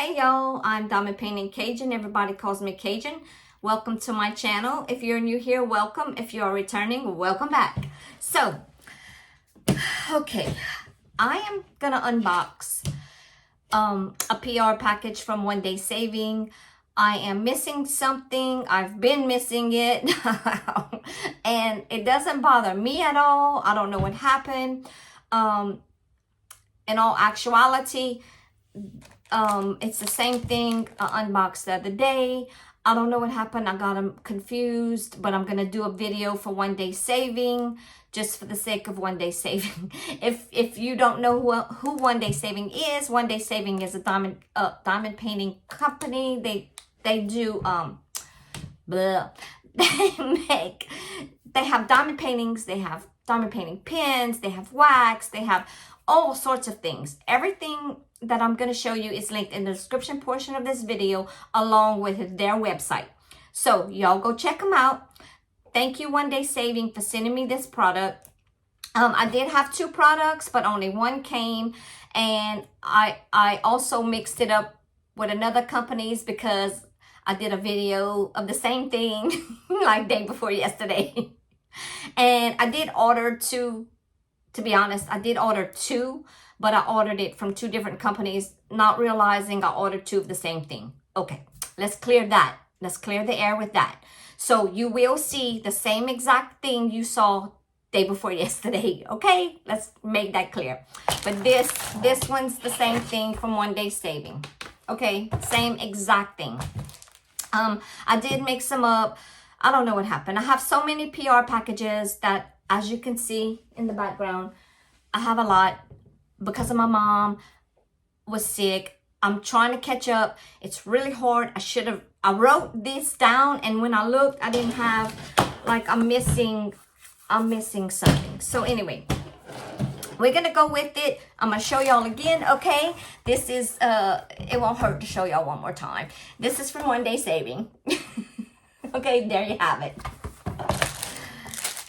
Hey y'all, I'm Diamond Painting Cajun. Everybody calls me Cajun. Welcome to my channel. If you're new here, welcome. If you're returning, welcome back. So, okay, I am gonna unbox a PR package from One Day Saving. I am missing something. I've been missing it and it doesn't bother me at all. I don't know what happened. In all actuality, it's the same thing I unboxed the other day. I don't know what happened. I got them confused, but I'm gonna do a video for One Day Saving, just for the sake of One Day Saving. If you don't know who One Day Saving is, One Day Saving is a diamond painting company. They do they have diamond paintings, they have diamond painting pens, they have wax, they have all sorts of things. Everything that I'm going to show you is linked in the description portion of this video, along with their website. So y'all go check them out. Thank you, One Day Saving, for sending me this product. I did have two products, but only one came, and I also mixed it up with another company's because I did a video of the same thing like day before yesterday. And I did order two. To be honest, I did order two, but I ordered it from two different companies, not realizing I ordered two of the same thing. Okay, let's clear that. Let's clear the air with that. So you will see the same exact thing you saw day before yesterday. Okay, let's make that clear. But this one's the same thing from One Day Saving. Okay, same exact thing. I did mix them up. I don't know what happened. I have so many PR packages that, as you can see in the background, I have a lot because of my mom was sick. I'm trying to catch up. It's really hard. I wrote this down, and when I looked, I didn't have, like, I'm missing something. So anyway, we're gonna go with it. I'm gonna show y'all again, okay? This is, it won't hurt to show y'all one more time. This is from One Day Saving. Okay, there you have it.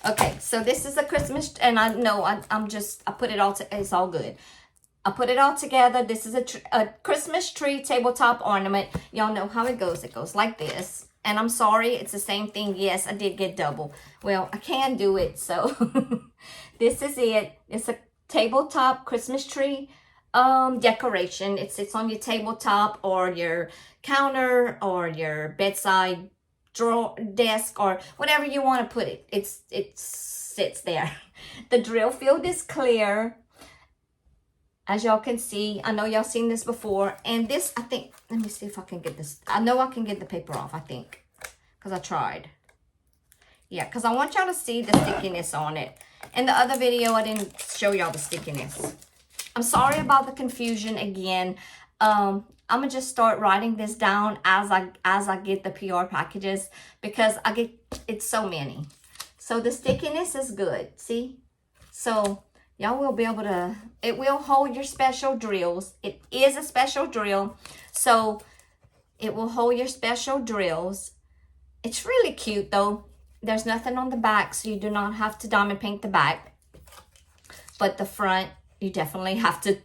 Okay, so this is a Christmas, and I know I put it all, it's all good. I put it all together. This is a Christmas tree tabletop ornament. Y'all know how it goes. It goes like this. And I'm sorry, it's the same thing. Yes, I did get double. Well, I can do it, so this is it. It's a tabletop Christmas tree decoration. It sits on your tabletop or your counter or your bedside drawer, desk, or whatever you want to put it. It sits there. The drill field is clear, as y'all can see. I know y'all seen this before, and this, I think, let me see if I can get this. I know I can get the paper off, I think, because I tried. Yeah, because I want y'all to see the stickiness on it. In the other video, I didn't show y'all the stickiness. I'm sorry about the confusion again. I'm gonna just start writing this down as I get the PR packages, because it's so many. So the stickiness is good, see? So y'all will be able to, it will hold your special drills. It is a special drill, so it will hold your special drills. It's really cute though. There's nothing on the back, so you do not have to diamond paint the back. But the front, you definitely have to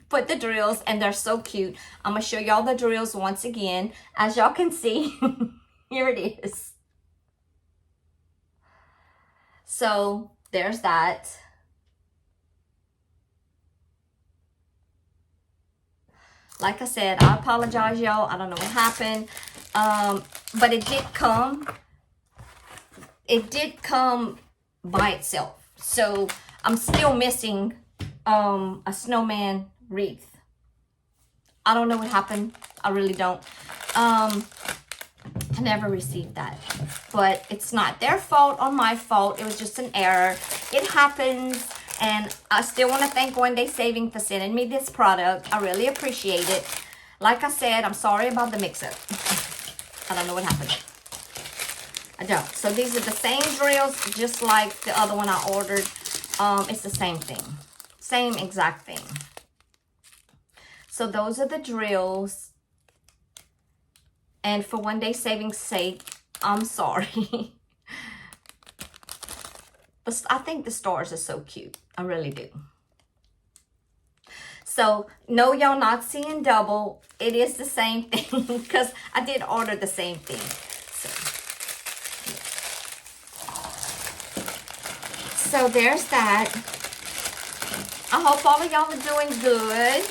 put the drills, and they're so cute. I'm going to show y'all the drills once again. As y'all can see, here it is. So there's that. Like I said, I apologize, y'all. I don't know what happened. But it did come. It did come by itself. So I'm still missing a snowman wreath. I don't know what happened. I really don't. I never received that, but it's not their fault or my fault. It was just an error. It happens, and I still want to thank One Day Saving for sending me this product. I really appreciate it. Like I said, I'm sorry about the mix-up. I don't know what happened. I don't. So these are the same drills, just like the other one I ordered. It's the same thing. Same exact thing. So those are the drills. And for One Day Saving's sake, I'm sorry. But I think the stars are so cute. I really do. So no, y'all not seeing double. It is the same thing because I did order the same thing. So there's that. I hope all of y'all are doing good.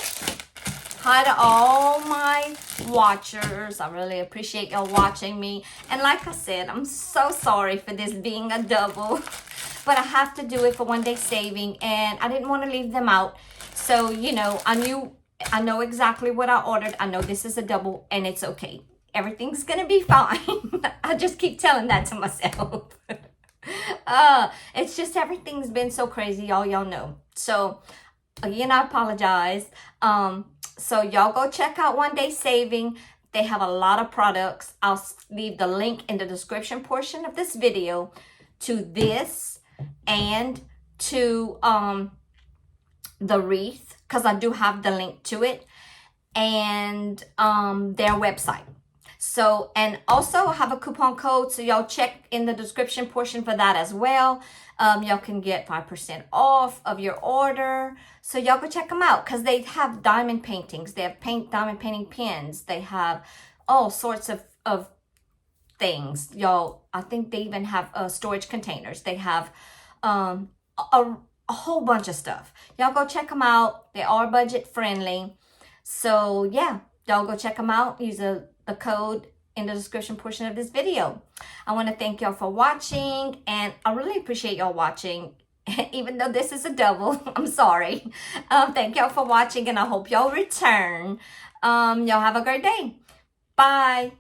Hi to all my watchers. I really appreciate y'all watching me. And like I said, I'm so sorry for this being a double. But I have to do it for one day saving. And I didn't want to leave them out. So, you know, I know exactly what I ordered. I know this is a double and it's okay. Everything's going to be fine. I just keep telling that to myself. It's just everything's been so crazy, y'all know. So, again, I apologize. So y'all go check out One Day Saving. They have a lot of products. I'll leave the link in the description portion of this video to this and to the wreath, because I do have the link to it, and their website. So, and also I have a coupon code, so y'all check in the description portion for that as well. Y'all can get 5% off of your order. So y'all go check them out because they have diamond paintings. They have diamond painting pins. They have all sorts of things. Y'all, I think they even have storage containers. They have a whole bunch of stuff. Y'all go check them out. They are budget friendly. So yeah, y'all go check them out. Use the code in the description portion of this video. I want to thank y'all for watching, and I really appreciate y'all watching. Even though this is a double, I'm sorry. Thank y'all for watching, and I hope y'all return. Y'all have a great day. Bye.